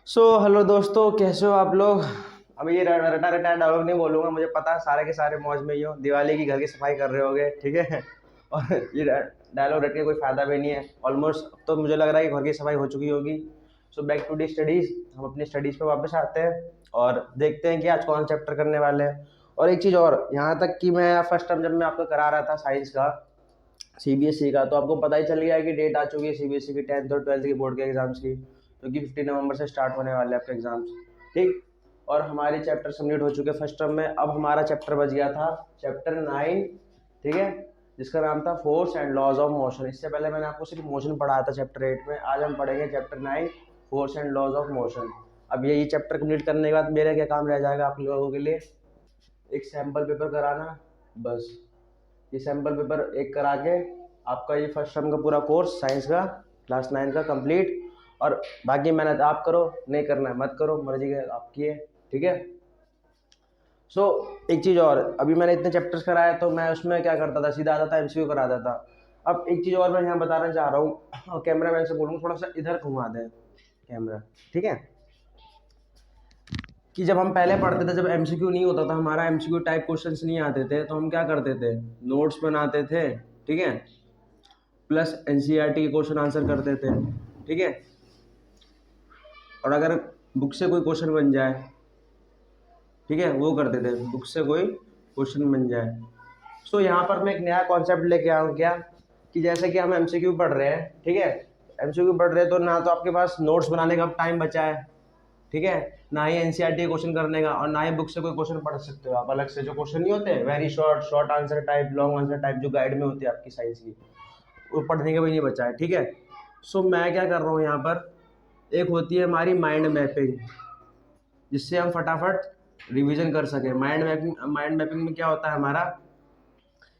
Hello दोस्तों, कैसे हो आप लोग। अब ये रटा रटा डायलॉग नहीं बोलूंगा, मुझे पता है सारे के सारे मौज में ही हो, दिवाली की घर की सफाई कर रहे होगे, ठीक है। और ये डायलॉग रट के कोई फायदा भी नहीं है। ऑलमोस्ट अब तो मुझे लग रहा है कि घर की सफाई हो चुकी होगी। So back to the studies, हम अपनी स्टडीज पे वापस आते हैं और देखते हैं कि आज कौन चैप्टर करने वाले हैं। और एक चीज़ और, यहाँ तक कि मैं फर्स्ट टाइम जब मैं आपको करा रहा था साइंस का, सीबीएसई का, तो आपको पता ही चल गया है कि डेट आ चुकी है सीबीएसई की 10th और 12th की बोर्ड के एग्जाम्स की, जो कि 15 नवंबर से स्टार्ट होने वाले हैं आपके एग्जाम्स। ठीक। और हमारे चैप्टर सबमिट हो चुके फर्स्ट टर्म में। अब हमारा चैप्टर बच गया था चैप्टर 9, ठीक है, जिसका नाम था force and laws of motion. इससे पहले मैंने आपको सिर्फ मोशन पढ़ाया था चैप्टर 8 में। आज हम पढ़ेंगे chapter 9, force and laws of motion. अब यही चैप्टर कंप्लीट करने के बाद मेरा क्या काम रह जाएगा आप लोगों के लिए, एक सैम्पल पेपर कराना, बस। ये सैम्पल पेपर एक करा के आपका ये फर्स्ट टर्म का पूरा कोर्स साइंस का क्लास 9 का कंप्लीट। और बाकी मेहनत आप करो, नहीं करना है मत करो, मर्जी है आपकी है, ठीक है। एक चीज़ और, अभी मैंने इतने चैप्टर्स कराए तो मैं उसमें क्या करता था, सीधा आता था एमसीक्यू कराता था। अब एक चीज़ और मैं यहाँ बताना चाह रहा हूँ, कैमरा मैन से बोलूँगा थोड़ा सा इधर घुमा दें कैमरा, ठीक है। कि जब हम पहले पढ़ते थे, जब एमसीक्यू नहीं होता था हमारा, एमसीक्यू टाइप क्वेश्चंस नहीं आते थे, तो हम क्या करते थे, नोट्स बनाते थे, ठीक है, प्लस एनसीईआरटी के क्वेश्चन आंसर करते थे, ठीक है। और अगर बुक से कोई क्वेश्चन बन जाए, ठीक है, वो करते थे, बुक से कोई क्वेश्चन बन जाए। यहाँ पर मैं एक नया कॉन्सेप्ट लेके आऊँ क्या, कि जैसे कि हम एमसीक्यू पढ़ रहे हैं, ठीक है, एमसीक्यू पढ़ रहे हैं तो ना तो आपके पास नोट्स बनाने का टाइम बचा है, ठीक है, ना ही एनसीईआरटी क्वेश्चन करने का, और ना ही बुक से कोई क्वेश्चन पढ़ सकते हो आप अलग से। जो क्वेश्चन नहीं होते very short, short answer type, long answer type, जो गाइड में होती है आपकी साइंस की, वो पढ़ने का भी नहीं बचा है, ठीक है। मैं क्या कर रहा हूँ यहाँ पर, एक होती है हमारी माइंड मैपिंग, जिससे हम फटाफट रिवीजन कर सकें। माइंड मैपिंग में क्या होता है हमारा,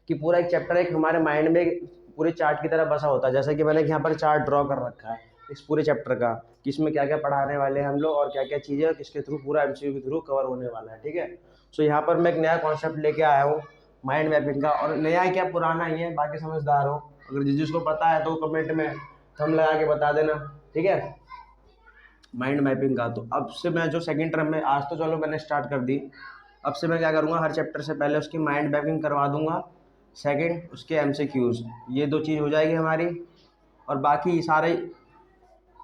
कि पूरा एक चैप्टर एक हमारे माइंड में पूरे चार्ट की तरह बसा होता है। जैसे कि मैंने यहाँ पर चार्ट ड्रॉ कर रखा है इस पूरे चैप्टर का, कि इसमें क्या क्या पढ़ाने वाले हैं हम लोग और क्या क्या चीज़ें किसके थ्रू, पूरा एमसीक्यू के थ्रू कवर होने वाला है, ठीक है। यहाँ पर मैं एक नया कॉन्सेप्ट लेके आया हूँ माइंड मैपिंग का, और नया है क्या पुराना ही है, बाकी समझदार हो। अगर जिसको पता है तो कमेंट में थंब लगा के बता देना, ठीक है, माइंड मैपिंग का। तो अब से मैं जो सेकंड टर्म में, आज तो चलो मैंने स्टार्ट कर दी, अब से मैं क्या करूँगा, हर चैप्टर से पहले उसकी माइंड मैपिंग करवा दूंगा, सेकंड उसके एमसीक्यूज, ये दो चीज़ हो जाएगी हमारी। और बाकी सारे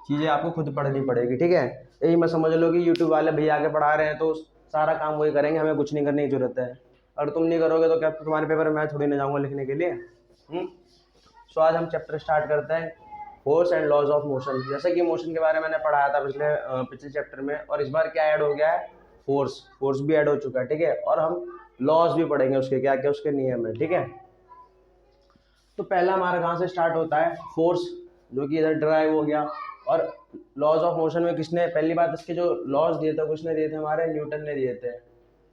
चीज़ें आपको खुद पढ़नी पड़ेगी, ठीक है। यही मैं समझ लो कि यूट्यूब वाले भैया आके पढ़ा रहे हैं तो सारा काम वही करेंगे, हमें कुछ नहीं करने की जरूरत है। अगर तुम नहीं करोगे तो क्या तुम्हारे पेपर में मैं थोड़ी ना जाऊँगा लिखने के लिए। आज हम चैप्टर स्टार्ट करते हैं, force and laws of motion. जैसे कि मोशन के बारे में मैंने पढ़ाया था पिछले चैप्टर में, और इस बार क्या ऐड हो गया है, फोर्स। फोर्स भी ऐड हो चुका है, ठीक है। और हम लॉज भी पढ़ेंगे उसके, क्या क्या उसके नियम है, ठीक है। तो पहला हमारा कहाँ से स्टार्ट होता है, फोर्स, जो कि इधर ड्राइव हो गया। और लॉज ऑफ मोशन में किसने पहली बात इसके जो लॉज दिए थे, किसने दिए थे, हमारे न्यूटन ने दिए थे,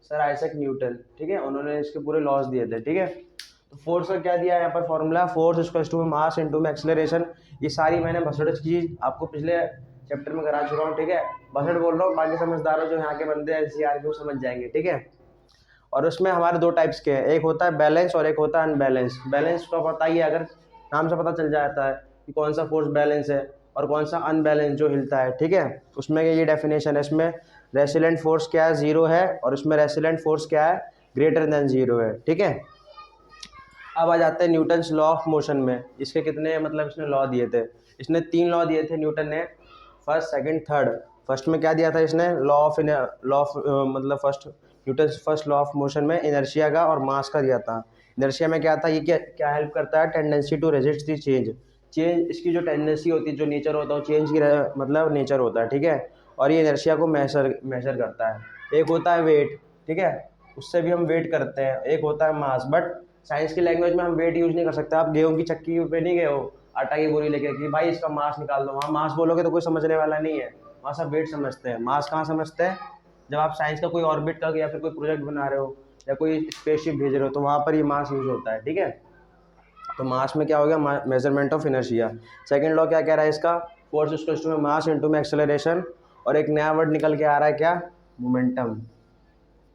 सर आइजैक न्यूटन, ठीक है, उन्होंने इसके पूरे लॉज दिए थे, ठीक है। तो फोर्स का क्या दिया है यहाँ पर formula, force equals to mass into में एक्सेलरेशन। ये सारी मैंने भसड़ चीज आपको पिछले चैप्टर में करा चुका हूँ, ठीक है। भसड़ बोल रहा हूँ, बाकी समझदार हो जो यहाँ के बंदे हैं एनसीईआर के, वो समझ जाएंगे, ठीक है। और उसमें हमारे दो टाइप्स के हैं, एक होता है बैलेंस और एक होता है अनबैलेंस। बैलेंस का पता ही है, अगर नाम से पता चल जाता है कि कौन सा फोर्स बैलेंस है और कौन सा अनबैलेंस जो हिलता है, ठीक है। उसमें ये डेफिनेशन है, इसमें रेसिलेंट फोर्स क्या है, जीरो है, और उसमें रेसिलेंट फोर्स क्या है, ग्रेटर देन जीरो है, ठीक है। अब आ जाते हैं न्यूटन्स लॉ ऑफ मोशन में। इसके कितने मतलब इसने लॉ दिए थे, इसने 3 लॉ दिए थे न्यूटन ने, फर्स्ट सेकंड थर्ड। फर्स्ट में क्या दिया था इसने, लॉ ऑफ मतलब first Newton first law of motion में इनर्शिया का और मास का दिया था। इनर्शिया में क्या था, ये क्या क्या हेल्प करता है, tendency to resist the change. Change इसकी जो टेंडेंसी होती है, जो नेचर होता है, चेंज की मतलब नेचर होता है, ठीक है। और ये इनर्शिया को मेजर करता है। एक होता है वेट, ठीक है, उससे भी हम वेट करते हैं। एक होता है मास, बट साइंस की लैंग्वेज में हम वेट यूज नहीं कर सकते। आप गेहूं की चक्की पे नहीं गए हो आटा की बोरी लेके कि भाई इसका मास निकाल दो, वहाँ मास बोलोगे तो कोई समझने वाला नहीं है, वहाँ सब वेट समझते हैं। मास कहाँ समझते हैं, जब आप साइंस का कोई ऑर्बिट का या फिर कोई प्रोजेक्ट बना रहे हो या कोई स्पेसशिप भेज रहे हो, तो वहाँ पर ये मास यूज होता है, ठीक है। तो मास में क्या हो गया, measurement of inertia. Second law क्या कह रहा है इसका, force equals to mass into में एक्सेलरेशन। और एक नया वर्ड निकल के आ रहा है क्या, मोमेंटम,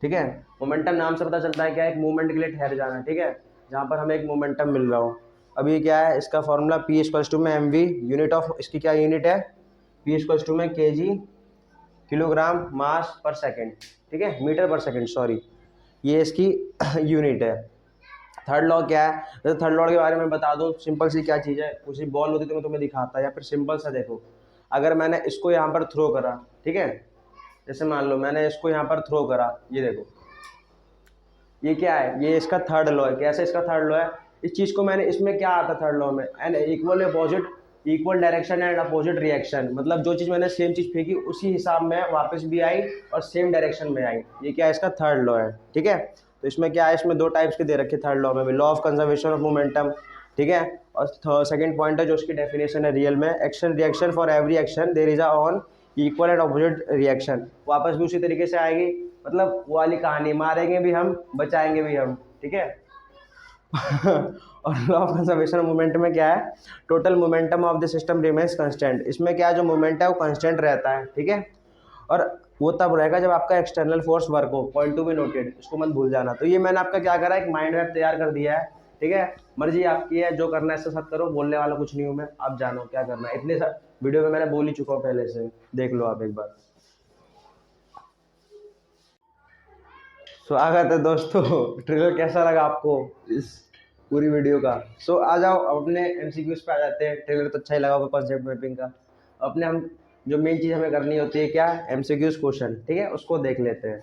ठीक है। मोमेंटम नाम से पता चलता है क्या, एक मूवमेंट के लिए ठहर जाना, ठीक है, जहाँ पर हमें एक मोमेंटम मिल रहा हो। अभी क्या है इसका फॉर्मूला, पी इक्वल्स टू में एम वी, यूनिट ऑफ इसकी क्या यूनिट है, पी इक्वल्स टू में के जी किलोग्राम मास पर सेकेंड, ठीक है, मीटर पर सेकेंड सॉरी, ये इसकी यूनिट है। थर्ड लॉ क्या है, तो थर्ड लॉ के बारे में बता दूं, सिंपल सी क्या चीज़ है, उसी बॉल होती तो मैं तुम्हें दिखाता, या फिर सिंपल सा देखो, अगर मैंने इसको यहाँ पर थ्रो करा, ठीक है, जैसे मान लो मैंने इसको यहाँ पर थ्रो करा, ये देखो, ये क्या है, ये इसका थर्ड लॉ है। कैसे इसका थर्ड लॉ है, इस चीज़ को मैंने, इसमें क्या आता है थर्ड लॉ में, and equal opposite, equal direction and opposite reaction, मतलब जो चीज़ मैंने सेम चीज़ फेंकी उसी हिसाब में वापस भी आई और सेम डायरेक्शन में आई, ये क्या है, इसका थर्ड लॉ है, ठीक है। तो इसमें क्या है, इसमें दो टाइप्स के दे रखे थर्ड लॉ में भी, law of conservation of momentum, ठीक है, और सेकंड पॉइंट है जो उसकी डेफिनेशन है रियल में, action reaction for every action there is a on equal and opposite reaction, वापस भी उसी तरीके से आएगी, मतलब वो वाली कहानी, मारेंगे भी हम बचाएंगे भी हम, ठीक है। और law of conservation of momentum में क्या है, total momentum of the system remains constant, इसमें क्या है, जो मोमेंट है वो कांस्टेंट रहता है, ठीक है, और वो तब रहेगा जब आपका एक्सटर्नल फोर्स वर्क हो, पॉइंट टू बी नोटेड, इसको मत भूल जाना। तो ये मैंने आपका क्या करा, एक माइंड मैप तैयार कर दिया है, ठीक है, मर्जी आपकी है, जो करना है इसके साथ करो, बोलने वाला कुछ नहीं हूँ मैं, आप जानो क्या करना है, इतने वीडियो में मैंने बोल ही चुका हूँ पहले से, देख लो आप एक बार। स्वागत है दोस्तों, ट्रेलर कैसा लगा आपको इस पूरी वीडियो का। सो आ जाओ अपने एमसीक्यूज पे आ जाते हैं, ट्रेलर तो अच्छा ही लगा होगा कॉन्सेप्ट मैपिंग का, अपने हम जो मेन चीज़ हमें करनी होती है क्या, एमसीक्यूज क्वेश्चन, ठीक है, उसको देख लेते हैं,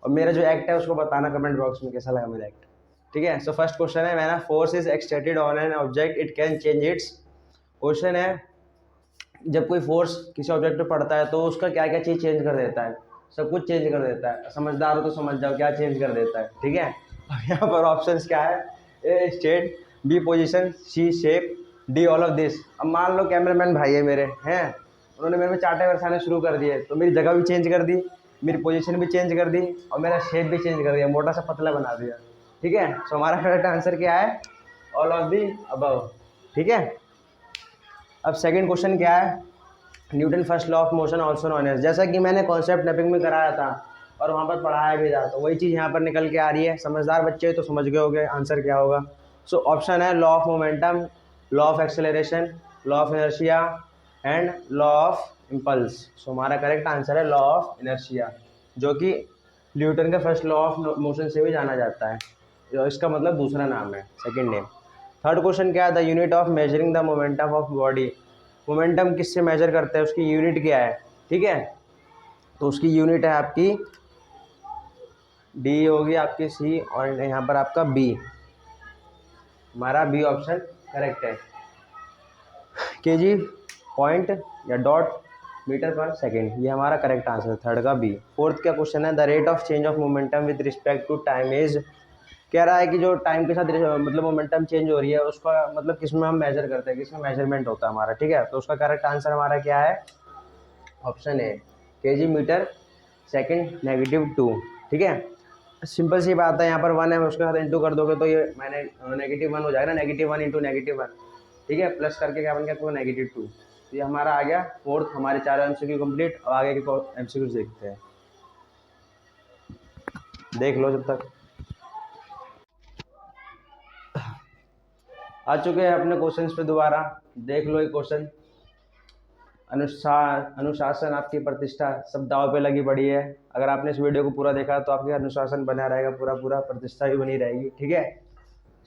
और मेरा जो एक्ट है उसको बताना कमेंट बॉक्स में कैसा लगा मेरा एक्ट, ठीक है। सो फर्स्ट क्वेश्चन है, मैंने force is extended on an object it can change it's, question है जब कोई फोर्स किसी ऑब्जेक्ट पे पड़ता है तो उसका क्या क्या चीज़ चेंज कर देता है, सब कुछ चेंज कर देता है, समझदार हो तो समझ जाओ क्या चेंज कर देता है, ठीक है। अब यहाँ पर ऑप्शंस क्या है, A state, B position, C shape, D all of this. अब मान लो कैमरामैन भाई है मेरे हैं, उन्होंने मेरे में चार्टे बरसाने शुरू कर दिए, तो मेरी जगह भी चेंज कर दी, मेरी पोजीशन भी चेंज कर दी, और मेरा शेप भी चेंज कर दिया, मोटा सा पतला बना दिया, ठीक है। सो हमारा करेक्ट आंसर क्या है, ऑल ऑफ दी अबव, ठीक है। अब सेकंड क्वेश्चन क्या है, Newton first law of motion also known as, जैसा कि मैंने कॉन्सेप्ट मैपिंग में कराया था और वहाँ पर पढ़ाया भी था, तो वही चीज़ यहाँ पर निकल के आ रही है, समझदार बच्चे तो समझ गए होंगे आंसर क्या होगा। सो ऑप्शन है law of momentum, law of acceleration, law of inertia and law of impulse. So हमारा करेक्ट आंसर है लॉ ऑफ इनर्शिया, जो कि न्यूटन का फर्स्ट लॉ ऑफ मोशन से भी जाना जाता है, जो इसका मतलब दूसरा नाम है, सेकेंड नेम। थर्ड क्वेश्चन क्या है, the unit of measuring the momentum of body, momentum किससे मेजर करते हैं, उसकी यूनिट क्या है, ठीक है। तो उसकी यूनिट है आपकी डी होगी, आपकी सी, और यहाँ पर आपका बी, हमारा बी ऑप्शन करेक्ट है, केजी पॉइंट या डॉट मीटर पर सेकेंड, ये हमारा करेक्ट आंसर है, थर्ड का बी। फोर्थ क्या क्वेश्चन है, the rate of change of momentum with respect to time is, कह रहा है कि जो टाइम के साथ मतलब मोमेंटम चेंज हो रही है उसका मतलब किस में हम मेजर करते हैं, किसमें मेजरमेंट होता है हमारा, ठीक है। तो उसका करेक्ट आंसर हमारा क्या है, option A, kg metre second -2, ठीक है। सिंपल सी बात है, यहाँ पर 1 है, उसके साथ इंटू कर दोगे तो ये मैंने -1 हो जाएगा ना, -1 इंटू -1, ठीक है, प्लस करके क्या बन गया, तो -2। तो ये हमारा आ गया फोर्थ, हमारे 4 एमसीक्यू कंप्लीट। अब आगे के एमसीक्यू देखते हैं, देख लो जब तक। आ चुके हैं अपने क्वेश्चंस पे, दोबारा देख लो एक क्वेश्चन, अनुशासन आपकी प्रतिष्ठा सब दाव पे लगी पड़ी है, अगर आपने इस वीडियो को पूरा देखा तो आपके अनुशासन बना रहेगा, पूरा पूरा प्रतिष्ठा भी बनी रहेगी, ठीक है।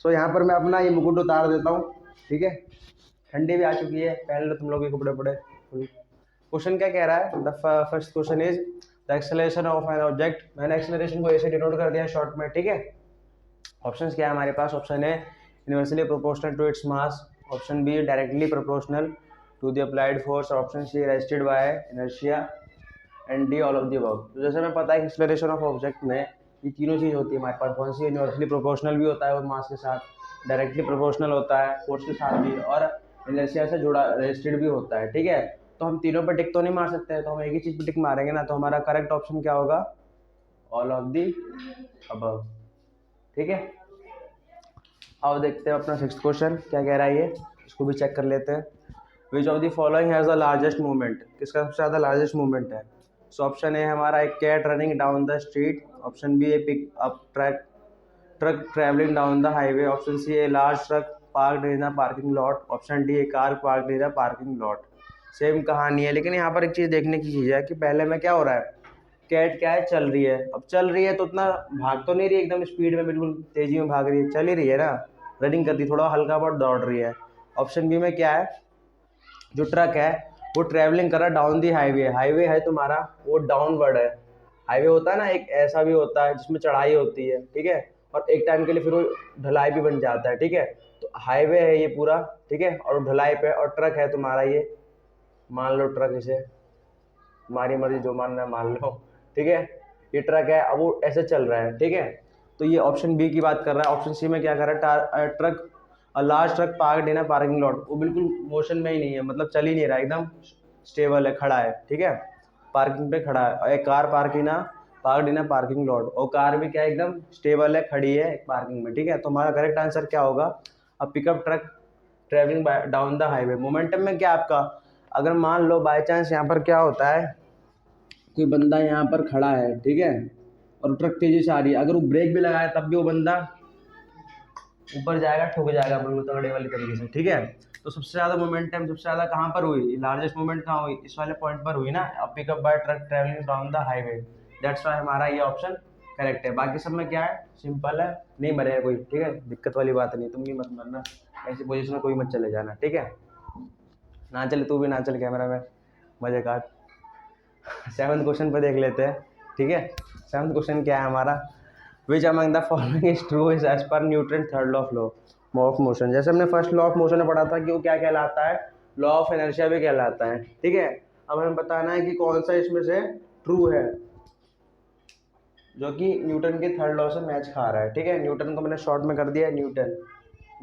सो यहाँ पर मैं अपना ये मुकुट उतार देता हूँ, ठीक है, ठंडी भी आ चुकी है, पहन लो तुम लोग के कपड़े पड़े। क्वेश्चन क्या कह रहा है, the first question is the acceleration of an object, मैंने एक्सेलरेशन को ऐसे डिनोट कर दिया शॉर्ट में, ठीक है। ऑप्शंस क्या है हमारे पास, ऑप्शन है inversely proportional to its mass, option B directly proportional to the applied force, option C rested by inertia and D all of the above. तो जैसे हमें पता है एक्सेलरेशन ऑफ ऑब्जेक्ट में ये तीनों चीज़ होती है हमारे पास, कौन सी, इनवर्सली प्रोपोर्शनल भी होता है और मास के साथ, डायरेक्टली प्रोपोर्शनल होता है फोर्स के साथ भी, और इनर्शिया से जुड़ा रेस्टेड भी होता है, ठीक है। तो हम तीनों पर टिक तो नहीं मार सकते हैं, तो हम एक ही चीज़ पर टिक मारेंगे ना, तो हमारा करेक्ट ऑप्शन क्या होगा, ऑल ऑफ द अबव, ठीक है। अब देखते हैं अपना सिक्स्थ क्वेश्चन क्या कह रहा है, ये इसको भी चेक कर लेते हैं। Which of the following has the largest movement, किसका सबसे ज़्यादा लार्जेस्ट मूवमेंट है। सो ऑप्शन ए हमारा एक cat running down the street, option B a pick up truck travelling down the highway, option C a large truck parked in the parking lot, option D a car parked in the parking lot. Same कहानी है, लेकिन यहाँ पर एक चीज़ देखने की चीज़ है कि पहले में क्या हो रहा है, कैट क्या है, चल रही है। अब चल रही है तो उतना भाग तो नहीं रही एकदम स्पीड में, बिल्कुल तेजी में भाग रही है, चल ही रही है ना, रनिंग कर रही है, थोड़ा हल्का बहुत दौड़ रही है। ऑप्शन बी में क्या है, जो ट्रक है वो ट्रैवलिंग कर रहा है डाउन दी हाईवे, हाईवे है तुम्हारा वो डाउनवर्ड है। हाईवे होता है ना, एक ऐसा भी होता है जिसमें चढ़ाई होती है, ठीक है, और एक टाइम के लिए फिर वो ढलाई भी बन जाता है, ठीक है। तो हाईवे है ये पूरा, ठीक है, और ढलाई पे, और ट्रक है तुम्हारा ये, मान लो ट्रक, इसे तुम्हारी मर्जी जो मानना है मान लो, ठीक है। ये ट्रक है, अब वो ऐसे चल रहा है, ठीक है। तो ये ऑप्शन बी की बात कर रहा है। ऑप्शन सी में क्या कर रहा है, ट्रक, लार्ज ट्रक पार्कड इन पार्किंग लॉट, वो बिल्कुल मोशन में ही नहीं है, मतलब चल ही नहीं रहा, एकदम स्टेबल है, खड़ा है, ठीक है, पार्किंग पे खड़ा है। और एक कार पार्कड इन पार्किंग लॉट, और कार भी क्या है, एकदम स्टेबल है, खड़ी है पार्किंग में, ठीक है। तो हमारा करेक्ट आंसर क्या होगा, अब pickup truck travelling down the highway. Momentum में क्या आपका, अगर मान लो बाई चांस यहाँ पर क्या होता है, कोई बंदा यहाँ पर खड़ा है, ठीक है, और ट्रक तेजी से आ रही है, अगर वो ब्रेक भी लगाए तब भी वो बंदा ऊपर जाएगा, ठुक जाएगा बिल्कुल तगड़े वाली तरीके से, ठीक है। तो सबसे ज़्यादा मोमेंटम सबसे ज़्यादा कहाँ पर हुई, लार्जेस्ट मोमेंट कहाँ हुई, इस वाले पॉइंट पर हुई ना, pickup by truck travelling down the highway. That's why हमारा ये ऑप्शन करेक्ट है। बाकी सब में क्या है, सिंपल है, नहीं मरेगा कोई, ठीक है, दिक्कत वाली बात नहीं, तुम भी मत मरना, ऐसी पोजीशन में कोई मत चले जाना, ठीक है। ना चले तू भी, ना चल कैमरा में, मजे काट। 7th क्वेश्चन पे देख लेते हैं, ठीक है। 7th क्वेश्चन क्या है हमारा, which among the following is true is as per Newton third law of motion. जैसे हमने फर्स्ट लॉ ऑफ मोशन में पढ़ा था कि वो क्या कहलाता है, लॉ ऑफ इनर्शिया भी कहलाता है, ठीक है। अब हमें बताना है कि कौन सा इसमें से ट्रू है, जो कि न्यूटन के थर्ड लॉ से मैच खा रहा है, ठीक है। न्यूटन को मैंने शॉर्ट में कर दिया न्यूटन,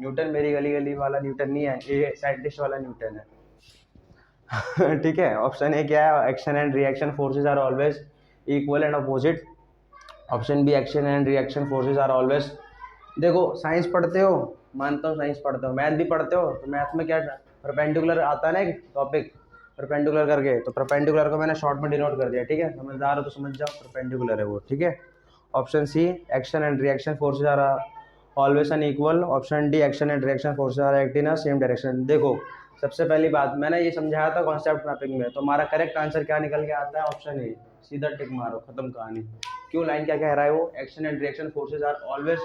न्यूटन मेरी गली गली वाला न्यूटन नहीं है, ये साइंटिस्ट वाला न्यूटन है। ठीक है। ऑप्शन ए क्या है, action and reaction forces are always equal and opposite. Option B, action and reaction forces are always, देखो साइंस पढ़ते हो, मानता हूँ साइंस पढ़ते हो, मैथ भी पढ़ते हो, तो मैथ में क्या परपेंडिकुलर आता है ना एक टॉपिक, परपेंडिकुलर करके, तो परपेंडिकुलर को मैंने शॉर्ट में डिनोट कर दिया, ठीक है, समझदार हो तो समझ जाओ, परपेंडिकुलर है वो, ठीक है। Option C, action and reaction forces are always unequal. Option D, action and reaction forces are act in same direction. देखो सबसे पहली बात मैंने ये समझाया था कॉन्सेप्ट मैपिंग में, तो हमारा करेक्ट आंसर क्या निकल के आता है, ऑप्शन ए, सीधा टिक मारो, खत्म कहानी। क्यों, लाइन क्या कह रहा है वो, action and reaction forces are always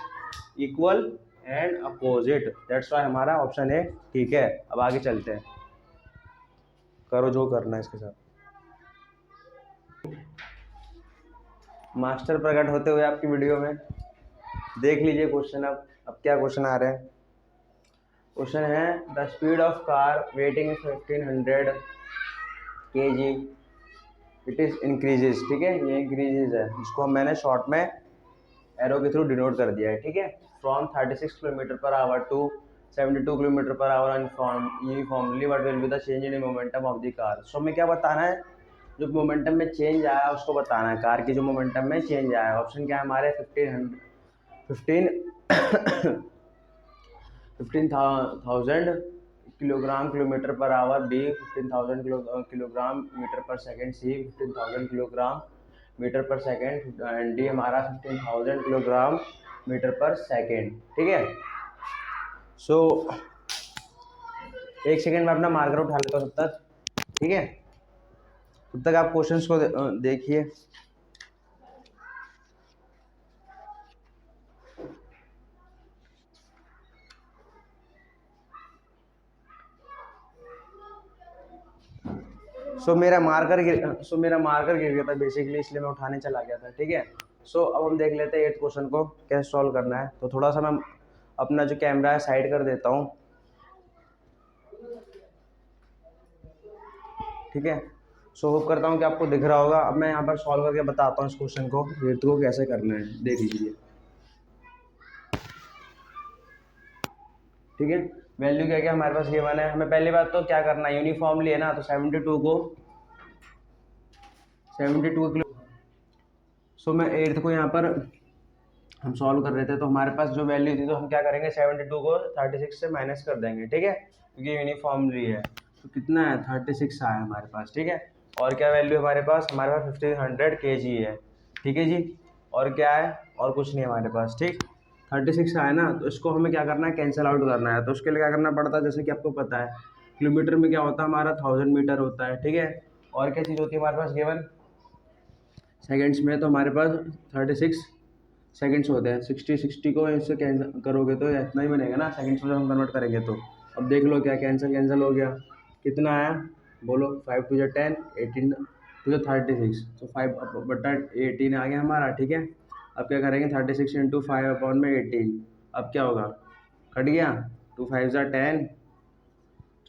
equal and opposite, that's why हमारा ऑप्शन ए ठीक है। अब आगे चलते हैं, करो जो करना है इसके साथ। मास्टर प्रकट होते हुए आपकी वीडियो में, देख लीजिए क्वेश्चन। अब क्या क्वेश्चन आ रहे हैं, क्वेश्चन है the speed of car waiting 1500 kg it is increases, ठीक है, ये इंक्रीजेज है, इसको मैंने शॉर्ट में एरो के थ्रू डिनोट कर दिया है, ठीक है। From 36 kilometre per hour to 72 kilometre per hour uniformly what will be the change in momentum of the car. So हमें क्या बताना है, जो मोमेंटम में चेंज आया है उसको बताना है, कार की जो मोमेंटम में चेंज आया है। ऑप्शन क्या है हमारे, 15,000 kilometre per hour, B 15,000 kilogram metre per second, C 15,000 kilogram metre per second, and D हमारा 15,000 किलोग्राम मीटर पर सेकेंड, ठीक है। सो एक सेकेंड में अपना मार्कर उठा लेता हूँ तब तक, ठीक है, तब तक आप क्वेश्चंस को देखिए। सो मेरा मार्कर गिर गया था बेसिकली, इसलिए मैं उठाने चला गया था, ठीक है। सो अब हम देख लेते हैं 8th क्वेश्चन को कैसे सॉल्व करना है। तो थोड़ा सा मैं अपना जो कैमरा है साइड कर देता हूँ, ठीक है। सो होप करता हूँ कि आपको दिख रहा होगा। अब मैं यहाँ पर सॉल्व करके बताता हूँ इस क्वेश्चन को, 8th को कैसे करना है, देख लीजिए, ठीक है। वैल्यू क्या क्या हमारे पास गिवन है, हमें पहली बात तो क्या करना है, यूनिफॉर्मली है ना, तो 72 किलो। सो मैं 8th को यहाँ पर हम सॉल्व कर रहे थे, तो हमारे पास जो वैल्यू थी, तो हम क्या करेंगे, 72 को 36 से माइनस कर देंगे, ठीक है, क्योंकि यूनिफॉर्मली है। तो कितना है, 36 आया हमारे पास, ठीक है। और क्या वैल्यू हमारे पास 1500 kg है, ठीक है जी। और क्या है, और कुछ नहीं हमारे पास, ठीक। 36 आया ना, तो इसको हमें क्या करना है, कैंसिल आउट करना है। तो उसके लिए क्या करना पड़ता है, जैसे कि आपको पता है किलोमीटर में क्या होता है हमारा 1000 मीटर होता है, ठीक है। और क्या चीज़ होती है हमारे पास गिवन सेकेंड्स में, तो हमारे पास 36 सेकेंड्स होते हैं। 60 को इससे कैंसिल करोगे तो इतना ही बनेगा ना, सेकेंड्स में जब हम कन्वर्ट करेंगे तो। अब देख लो क्या कैंसिल हो गया, कितना आया बोलो, 5 टू 10, 18 टू 36, तो 5/18 आ गया हमारा, ठीक है। अब क्या करेंगे 36 इंटू 5/18, अब क्या होगा, कट गया, 2 5 10,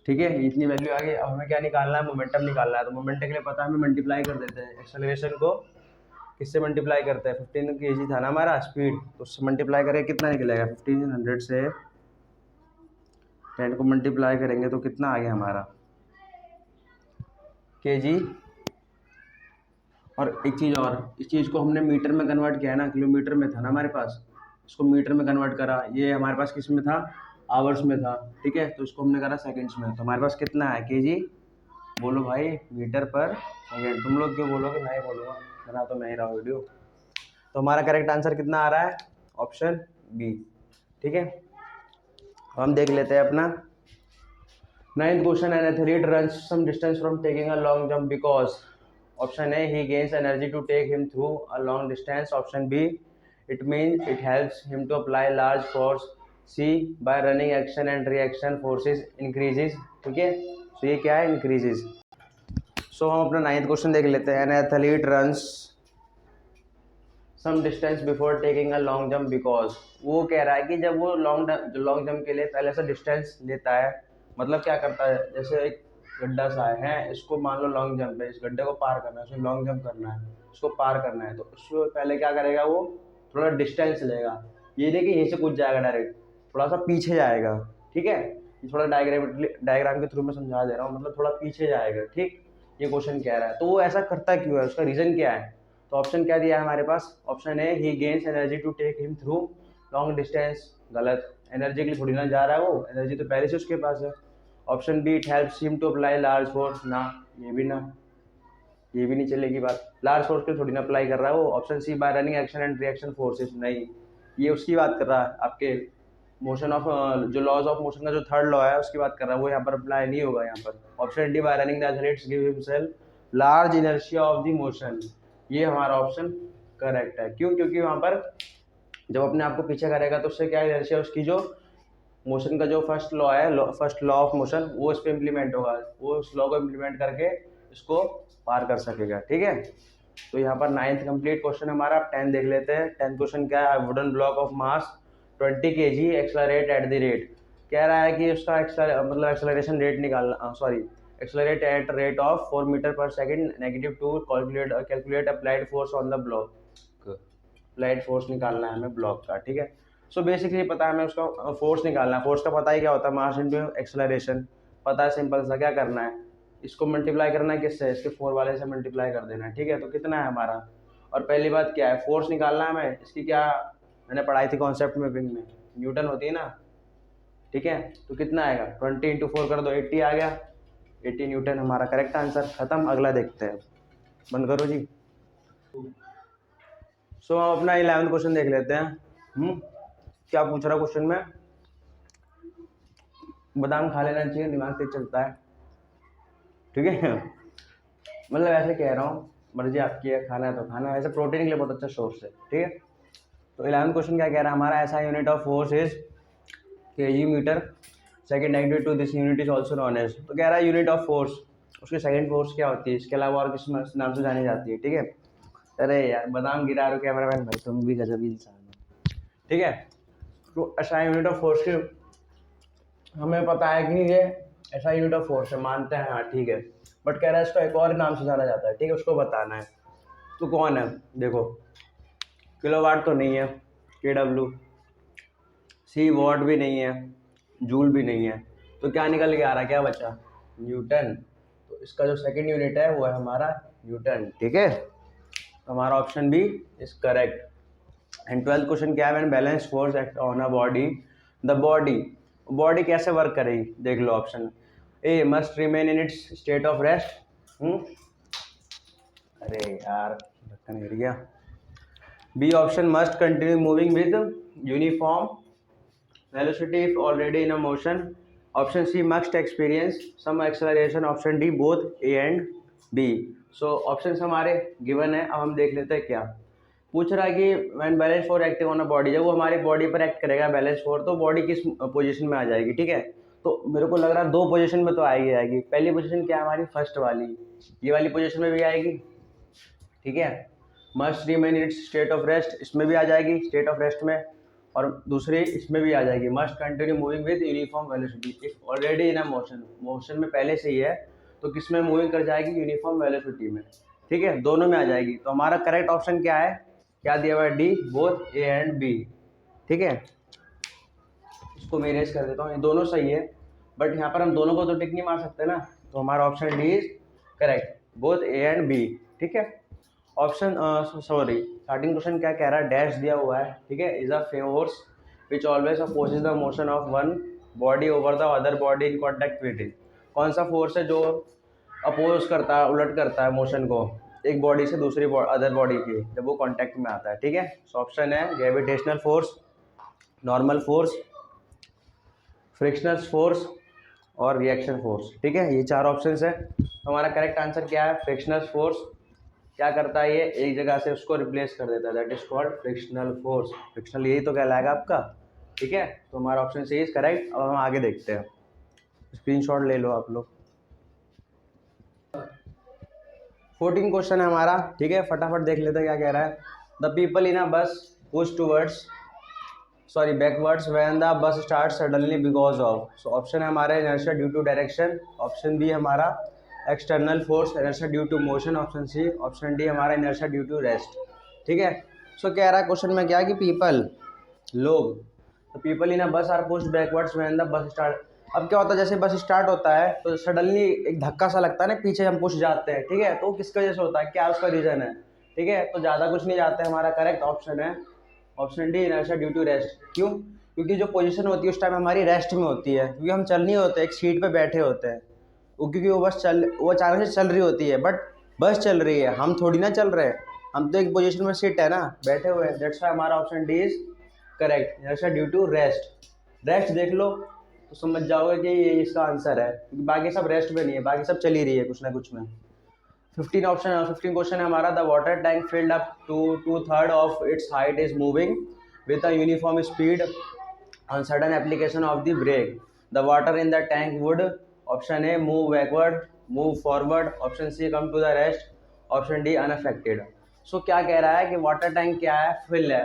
ठीक है। इतनी वैल्यू आ गई। अब हमें क्या निकालना है, मोमेंटम निकालना है। तो मोमेंटम के लिए पता है हमें मल्टीप्लाई कर देते हैं एक्सेलरेशन को, किससे मल्टीप्लाई करते हैं, 15 kg था ना हमारा स्पीड, तो उससे मल्टीप्लाई करें कितना निकलेगा, 1500 से 10 को मल्टीप्लाई करेंगे तो कितना आ गया हमारा kg। और एक चीज़ और, इस चीज़ को हमने मीटर में कन्वर्ट किया है ना, किलोमीटर में था ना हमारे पास, इसको मीटर में कन्वर्ट करा, ये हमारे पास किस में था, आवर्स में था, ठीक है। तो इसको हमने करा सेकंड्स में, तो हमारे पास कितना है kg, बोलो भाई, मीटर पर सेकेंड। तुम लोग क्यों बोलोगे, मैं ही बोलूँगा, बना तो मैं ही रहा वीडियो। तो हमारा करेक्ट आंसर कितना आ रहा है, ऑप्शन बी, ठीक है। हम देख लेते हैं अपना 9th question. An athlete runs some distance from taking a long jump because, option A he gains energy to take him through a long distance, option B it mean it helps him to apply large force, C by running action and reaction forces increases, ठीक है। तो ये क्या है, increases. सो हम अपना 9th question देख लेते हैं। An athlete runs some distance before taking a long jump because, वो कह रहा है कि जब वो लॉन्ग जंप के लिए पहले से डिस्टेंस लेता है, मतलब क्या करता है, जैसे एक गड्ढा सा है, इसको मान लो लॉन्ग जंप है, इस गड्ढे को पार करना है, उसमें लॉन्ग जंप करना है, उसको पार करना है, तो उसको पहले क्या करेगा, वो थोड़ा डिस्टेंस लेगा। ये नहीं कि यहीं से कूद जाएगा डायरेक्ट, थोड़ा सा पीछे जाएगा, ठीक है। थोड़ा डायग्राम के थ्रू मैं समझा दे रहा हूँ, मतलब थोड़ा पीछे जाएगा, ठीक। ये क्वेश्चन कह रहा है, तो वो ऐसा करता क्यों है, उसका रीजन क्या है। तो ऑप्शन क्या दिया है हमारे पास, option A he gains energy to take him through long distance, गलत, एनर्जी के लिए थोड़ी ना जा रहा है वो, एनर्जी तो पहले से उसके पास है। Option B it helps him to apply large force, ना, ये भी ना, ये भी नहीं चलेगी बात, लार्ज फोर्स के थोड़ी ना अप्लाई कर रहा है वो। Option C by running action and reaction forces, नहीं, ये उसकी बात कर रहा है, आपके मोशन ऑफ जो लॉज ऑफ मोशन का जो थर्ड लॉ है उसकी बात कर रहा है, वो यहाँ पर अप्लाई नहीं होगा यहाँ पर। Option D bye running the athletes give himself large inertia of the motion, ये हमारा ऑप्शन करेक्ट है। क्यों, क्योंकि वहाँ पर जब अपने आप को पीछे करेगा तो उससे क्या इनर्शिया, उसकी जो मोशन का जो फर्स्ट लॉ है, फर्स्ट लॉ ऑफ मोशन, वो इस पर इम्प्लीमेंट होगा, वो उस लॉ को इम्प्लीमेंट करके इसको पार कर सकेगा, ठीक है। तो यहाँ पर 9th कंप्लीट क्वेश्चन हमारा। 10 देख लेते हैं। 10th क्वेश्चन क्या है, wooden block of mass 20 kg accelerate at the rate, कह रहा है कि उसका मतलब एक्सलरेशन रेट निकालना, sorry, accelerate at rate of 4 metre per second, -2 calculate applied force on the block, applied force निकालना है हमें ब्लॉक का, ठीक है। सो बेसिकली पता है हमें उसका फोर्स निकालना है, फोर्स का पता ही क्या होता है, मास इंटू एक्सलरेशन, पता है, सिंपल सा, क्या करना है, इसको मल्टीप्लाई करना है किससे, इसके 4 वाले से मल्टीप्लाई कर देना है, ठीक है। तो कितना है हमारा, और पहली बात क्या है, फोर्स निकालना है हमें, इसकी क्या मैंने पढ़ाई थी कॉन्सेप्ट में, विंग में न्यूटन होती है ना, ठीक है। तो कितना आएगा, 20 इंटू 4 कर दो, 80 आ गया, 80 न्यूटन हमारा करेक्ट आंसर। खत्म, अगला देखते हैं, बंद करो जी। सो हम अपना 11th क्वेश्चन देख लेते हैं। क्या पूछ रहा क्वेश्चन में, बादाम खा लेना चाहिए, दिमाग तेज चलता है, ठीक है। मतलब ऐसे कह रहा हूँ, मर्जी आपकी है, खाना है तो खाना, ऐसे प्रोटीन के लिए बहुत अच्छा सोर्स है, ठीक है। तो 11th क्वेश्चन क्या कह रहा है हमारा, ऐसा unit of force is kg metre second negative two this unit is also known as, तो कह रहा है यूनिट ऑफ फोर्स, उसकी सेकंड फोर्स क्या होती है, इसके अलावा और किस नाम से जानी जाती है, ठीक है। अरे यार बादाम गिरा रहे हो कैमरा मैन भाई, तुम भी गजब इंसान हो, ठीक है। तो ऐसा यूनिट ऑफ फोर्स की हमें पता है कि ये ऐसा यूनिट ऑफ फोर्स है, मानते हैं, हाँ ठीक है। बट कह रहा है इसको एक और नाम से जाना जाता है, ठीक है, उसको बताना है। तो कौन है, देखो, किलोवाट तो नहीं है, KW, सी वॉट भी नहीं है, जूल भी नहीं है, तो क्या निकल के आ रहा है, क्या बचा, न्यूटन। तो इसका जो सेकंड यूनिट है वो है हमारा न्यूटन, ठीक है। तो हमारा option B is correct. And 12th question क्या है, when balance force act on a body, the body कैसे वर्क करेगी, देख लो। Option A must remain in its state of rest, अरे यार ढक्कन गिर गया। B option must continue moving with uniform velocity if already in a motion, option C must experience some acceleration, option D both A and B. So option हमारे given है, अब हम देख लेते हैं क्या पूछ रहा है कि when balance force active on a body, जब वो हमारी बॉडी पर एक्ट करेगा बैलेंस फोर्स, तो बॉडी किस पोजीशन में आ जाएगी, ठीक है। तो मेरे को लग रहा है दो पोजीशन में तो आएगी। पहली पोजीशन क्या है हमारी, फर्स्ट वाली, ये वाली पोजीशन में भी आएगी, ठीक है। Must remain in its state of rest, इसमें भी आ जाएगी स्टेट ऑफ रेस्ट में, और दूसरी इसमें भी आ जाएगी must continue moving with uniform velocity if already in a motion, motion में पहले से ही है तो किस में मूविंग कर जाएगी, यूनिफॉर्म वेलोसिटी में, ठीक है, दोनों में आ जाएगी। तो हमारा करेक्ट ऑप्शन क्या है, क्या दिया हुआ है, D both A and B, ठीक है। इसको मैं इरेज कर देता हूँ, ये दोनों सही है, बट यहाँ पर हम दोनों को तो टिक नहीं मार सकते ना, तो हमारा option D is correct, both A and B, ठीक है। ऑप्शन सॉरी स्टार्टिंग क्वेश्चन क्या कह रहा है, डैश दिया हुआ है, ठीक है, is a force which always opposes the motion of one body over the other body in contact with it. कौन सा फोर्स है जो अपोज करता है, उलट करता है मोशन को एक बॉडी से दूसरी अदर बॉडी की जब वो कांटेक्ट में आता है, ठीक है। सो ऑप्शन है gravitational force, normal force, frictional force और रिएक्शन फोर्स, ठीक है, ये चार ऑप्शंस है। तो हमारा करेक्ट आंसर क्या है, फ्रिक्शनल फोर्स। क्या करता है ये, एक जगह से उसको रिप्लेस कर देता है, that is called frictional force. Frictional यही तो कहलाएगा आपका, ठीक है। तो हमारा ऑप्शन सी इज करेक्ट। अब हम आगे देखते हैं, स्क्रीनशॉट ले लो आप लोग। 14 क्वेश्चन है हमारा, ठीक है, फटाफट देख लेते हैं क्या कह रहा है। The people in a bus push towards sorry backwards when the bus start suddenly because of. So option है हमारा inertia due to direction, option B हमारा external force inertia due to motion, option C, option D हमारा inertia due to rest, ठीक है। सो कह रहा है question में क्या कि पीपल, लोग, तो people in a bus are pushed backwards when the bus start. अब क्या होता है, जैसे बस स्टार्ट होता है तो सडनली एक धक्का सा लगता है ना, पीछे हम पुश जाते हैं, ठीक है, तो किसकी वजह से होता है, क्या उसका रीजन है, ठीक है। तो ज़्यादा कुछ नहीं जाते, हमारा करेक्ट ऑप्शन है option D inertia due to rest. क्यों, क्योंकि जो पोजीशन होती है उस टाइम हमारी रेस्ट में होती है, क्योंकि हम चल नहीं होते, एक सीट पे बैठे होते हैं, क्योंकि वो अचानक से चल रही होती है, बट बस चल रही है, हम थोड़ी ना चल रहे हैं, हम तो एक पोजीशन में सिट है ना, बैठे हुए हैं। दैट्स व्हाई हमारा option D is correct, inertia due to rest. Rest देख लो तो समझ जाओगे कि ये इसका आंसर है, क्योंकि बाकी सब रेस्ट में नहीं है, बाकी सब चल ही रही है कुछ ना कुछ में। 15 क्वेश्चन है हमारा, the water tank filled up to 2/3 of its height is moving with a uniform speed on sudden application of the brake, the water in the tank would, option A move backward, move forward, option C come to the rest, option D unaffected. So क्या कह रहा है कि water tank क्या है, fill है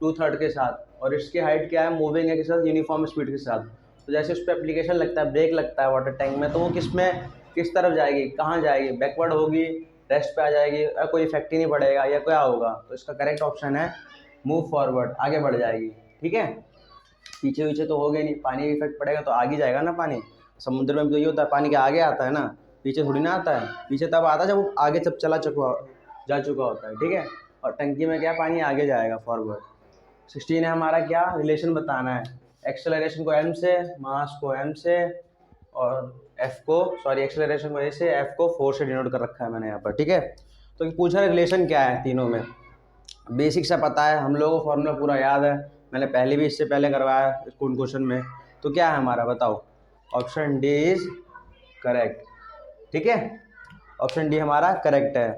2/3 के साथ, और इसकी हाइट क्या है, मूविंग है के साथ, यूनिफॉर्म स्पीड के साथ। तो जैसे उस पर एप्लीकेशन लगता है, ब्रेक लगता है वाटर टैंक में, तो वो किस तरफ जाएगी, कहाँ जाएगी, बैकवर्ड होगी, रेस्ट पे आ जाएगी, या कोई इफेक्ट ही नहीं पड़ेगा, या क्या होगा। तो इसका करेक्ट ऑप्शन है मूव फॉरवर्ड, आगे बढ़ जाएगी, ठीक है। पीछे पीछे तो हो गए नहीं, पानी इफेक्ट पड़ेगा तो आगे जाएगा ना पानी, समुद्र में भी तो ये होता है, पानी के आगे आता है ना, पीछे थोड़ी ना आता है, पीछे तब आता है जब वो आगे जब जा चुका होता है, ठीक है। और टंकी में क्या पानी आगे जाएगा फॉरवर्ड। 16 है हमारा, क्या रिलेशन बताना है, एक्सेलरेशन को एम से, मास को एम से, और एफ को एक्सेलरेशन को ए से, एफ को 4 से डिनोट कर रखा है मैंने यहाँ पर, ठीक है। तो पूछा रिलेशन क्या है तीनों में, बेसिक से पता है, हम लोगों को फॉर्मूला पूरा याद है, मैंने पहले भी इससे पहले करवाया कौन क्वेश्चन में। तो क्या है हमारा बताओ, ऑप्शन डी इज करेक्ट, ठीक है, ऑप्शन डी हमारा करेक्ट है।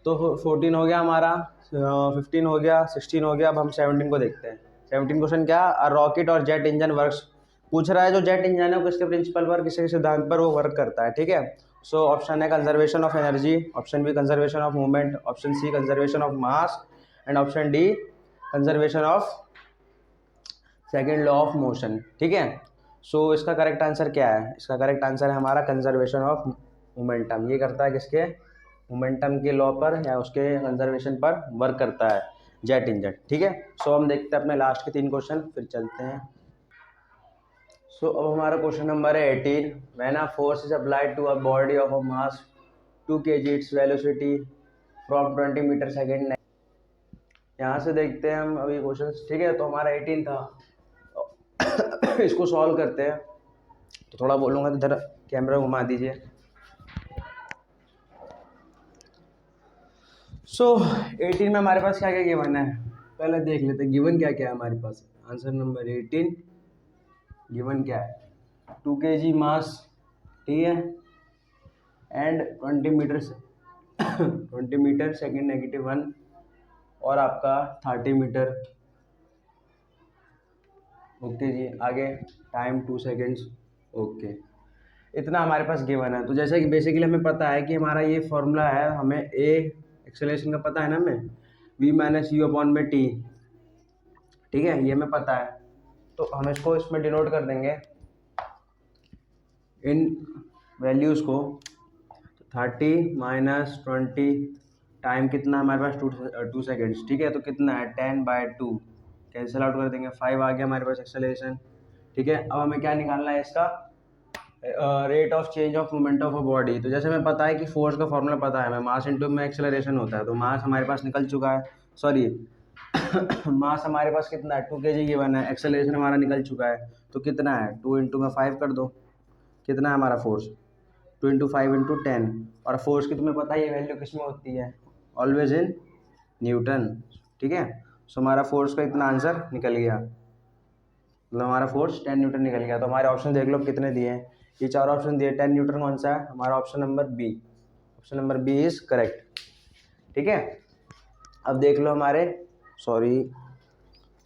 तो 14 हो गया हमारा, 15 हो गया, 16 हो गया, अब हम 17 को देखते हैं। 17 क्वेश्चन क्या, रॉकेट और जेट इंजन वर्क्स पूछ रहा है, जो जेट इंजन है वो किसके प्रिंसिपल पर, किसके सिद्धांत पर वो वर्क करता है, ठीक है। सो ऑप्शन है conservation of energy, option B conservation of movement, option C conservation of mass, and option D conservation of second law of motion, ठीक है। सो इसका करेक्ट आंसर क्या है, इसका करेक्ट आंसर है हमारा कंजर्वेशन ऑफ मोमेंटम। ये करता है किसके, मोमेंटम के लॉ पर या उसके कंजर्वेशन पर वर्क करता है जेट इंजन, ठीक है। सो हम देखते हैं अपने लास्ट के 3 क्वेश्चन, फिर चलते हैं। सो अब हमारा क्वेश्चन नंबर है 18, when a force is applied to a body of a mass 2 kg its velocity from 20 metre second. यहाँ से देखते हैं हम अभी क्वेश्चन, ठीक है। तो हमारा 18 था, इसको सॉल्व करते हैं। तो थोड़ा बोलूँगा तो इधर कैमरा घुमा दीजिए। सो 18 में हमारे पास क्या क्या गिवन है, पहले देख लेते हैं गिवन क्या क्या है हमारे पास। आंसर नंबर 18 गिवन क्या है, 2 kg मास, ठीक है, and 20 metre 20 metre second negative 1, और आपका 30 मीटर। ओके जी, आगे टाइम 2 सेकेंड्स। ओके, इतना हमारे पास गिवन है। तो जैसे कि बेसिकली हमें पता है कि हमारा ये फॉर्मूला है, हमें ए एक्सेलरेशन का पता है ना, हमें v माइनस यू अपॉन में टी, ठीक है, ये हमें पता है। तो हम इसको इसमें डिनोट कर देंगे इन वैल्यूज़ को। 30 माइनस 20, टाइम कितना हमारे पास 2 सेकेंड्स, ठीक है, तो कितना है 10/2, कैंसिल आउट कर देंगे, 5 आ गया हमारे पास एक्सेलरेशन, ठीक है। अब हमें क्या निकालना है इसका, rate of change of moment of a body. तो जैसे हमें पता है कि फोर्स का फॉर्मूला पता है हमें, मास इंटू में एक्सेलरेशन होता है, तो मास हमारे पास निकल चुका है, सॉरी मास हमारे पास कितना है 2 kg गिवन है, एक्सेलरेशन हमारा निकल चुका है, तो कितना है 2 इंटू में 5 कर दो, कितना है हमारा फोर्स 2 इंटू 5 इंटू 10, और फोर्स की तुम्हें पता ही है वैल्यू किस में होती है, ऑलवेज इन न्यूटन, ठीक है। सो हमारा फोर्स का इतना आंसर निकल गया, मतलब हमारा फोर्स 10 न्यूटन निकल गया। तो हमारे ऑप्शन देख लो कितने दिए हैं, ये 4 ऑप्शन दिए, 10 न्यूटन कौन सा है हमारा, option number B, option number B is correct, ठीक है। अब देख लो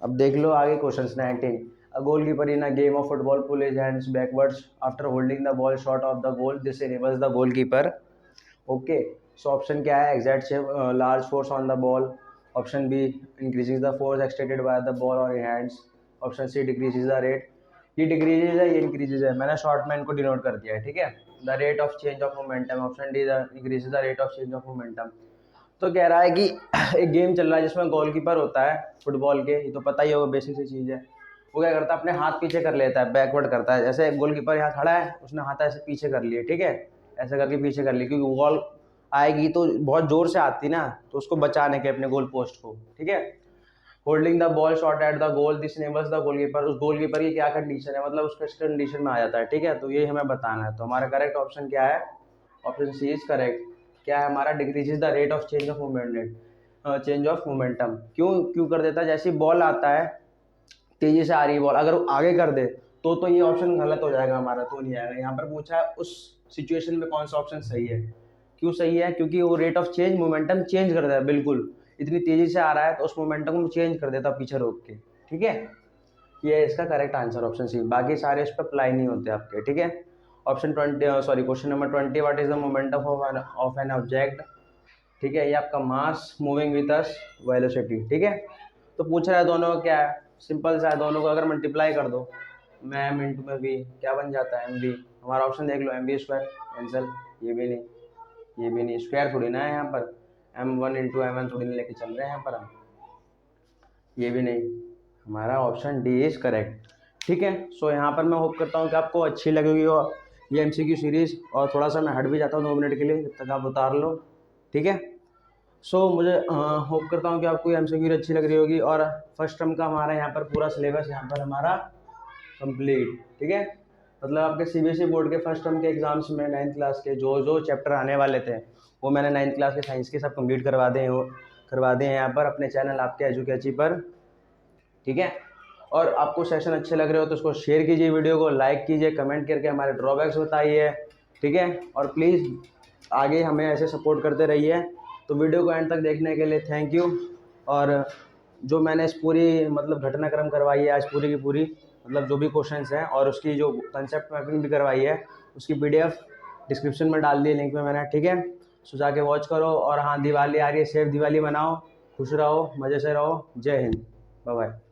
अब देख लो आगे question 19। A goalkeeper in a game of football pull his hands backwards after holding the ball short of the goal, this enables the goalkeeper. Okay, so option क्या है, exact shape large force on the ball, option B increasing the force extended by the ball और hands, option C decreases the rate. ये decreases है, ये increases है, मैंने short में इनको डिनोट कर दिया है, ठीक है। The rate of change of momentum, option D increases the rate of change of momentum. तो कह रहा है कि एक गेम चल रहा है जिसमें गोलकीपर होता है फुटबॉल के, ये तो पता ही होगा, बेसिक सी चीज़ है। वो क्या करता है, अपने हाथ पीछे कर लेता है, बैकवर्ड करता है, जैसे गोलकीपर यहाँ खड़ा है, उसने हाथ ऐसे पीछे कर लिए, ठीक है, ऐसे करके पीछे कर लिए, क्योंकि बॉल आएगी तो बहुत जोर से आती ना, तो उसको बचाने के अपने गोल पोस्ट को, ठीक है। Holding the ball shot at the goal, this enables the goalkeeper, उस गोलकीपर की क्या कंडीशन है, मतलब उसके कंडीशन में आ जाता है, ठीक है। तो ये हमें बताना है। तो हमारा करेक्ट ऑप्शन क्या है, ऑप्शन सी इज करेक्ट। क्या है हमारा, decreases the rate of change of momentum. क्यों कर देता है, जैसे बॉल आता है तेजी से आ रही है बॉल, अगर वो आगे कर दे तो ये ऑप्शन गलत हो जाएगा हमारा, तो नहीं आएगा। यहाँ पर पूछा है उस सिचुएशन में कौन सा ऑप्शन सही है, क्यों सही है, क्योंकि वो rate of change momentum change कर देता है, बिल्कुल इतनी तेजी से आ रहा है तो उस मोमेंटम को चेंज कर देता पीछे रोक के, ठीक है। ये है इसका करेक्ट आंसर, ऑप्शन सी। बाकी सारे इस पर अप्लाई नहीं होते आपके, ठीक है। Option 20 sorry question number 20, what is the momentum of an object, ठीक है, ये आपका मास मूविंग विद अस वेलोसिटी, ठीक है। तो पूछ रहा है दोनों का क्या है, सिंपल सा है, दोनों को अगर मल्टीप्लाई कर दो में एम इंटू में वी, क्या बन जाता है एम वी। हमारा ऑप्शन देख लो, एम वी स्क्वायर कैंसिल, ये भी नहीं, स्क्वायर थोड़ी ना है यहाँ पर, m1 इंटू m1 थोड़ी ना लेके चल रहे हैं यहाँ पर हम, ये भी नहीं, हमारा ऑप्शन डी इज करेक्ट, ठीक है। सो यहाँ पर मैं होप करता हूँ कि आपको अच्छी लगेगी और ये एमसीक्यू सीरीज़, और थोड़ा सा मैं हट भी जाता हूँ 2 मिनट के लिए, जब तक आप उतार लो, ठीक है। सो मुझे होप करता हूँ कि आपको ये एमसीक्यू अच्छी लग रही होगी, और फर्स्ट टर्म का हमारा यहाँ पर पूरा सिलेबस यहाँ पर हमारा कंप्लीट, ठीक है। मतलब आपके सीबीएसई बोर्ड के फर्स्ट टर्म के एग्जाम्स में 9th क्लास के जो चैप्टर आने वाले थे वो मैंने 9th क्लास के साइंस के सब कंप्लीट करवा दिए हैं यहाँ पर अपने चैनल आपके एजुकेची पर, ठीक है। और आपको सेशन अच्छे लग रहे हो तो उसको शेयर कीजिए, वीडियो को लाइक कीजिए, कमेंट करके हमारे ड्रॉबैक्स बताइए, ठीक है। और प्लीज़ आगे हमें ऐसे सपोर्ट करते रहिए। तो वीडियो को एंड तक देखने के लिए थैंक यू। और जो मैंने इस पूरी मतलब घटनाक्रम करवाई है आज पूरी की पूरी, मतलब जो भी क्वेश्चंस हैं और उसकी जो कंसेप्ट मैपिंग भी करवाई है, उसकी PDF डिस्क्रिप्शन में डाल दी लिंक में मैंने, ठीक है। सो जाके वॉच करो। और हाँ, दिवाली आ रही है, सेफ दिवाली मनाओ, खुश रहो, मज़े से रहो। जय हिंद, बाय बाय।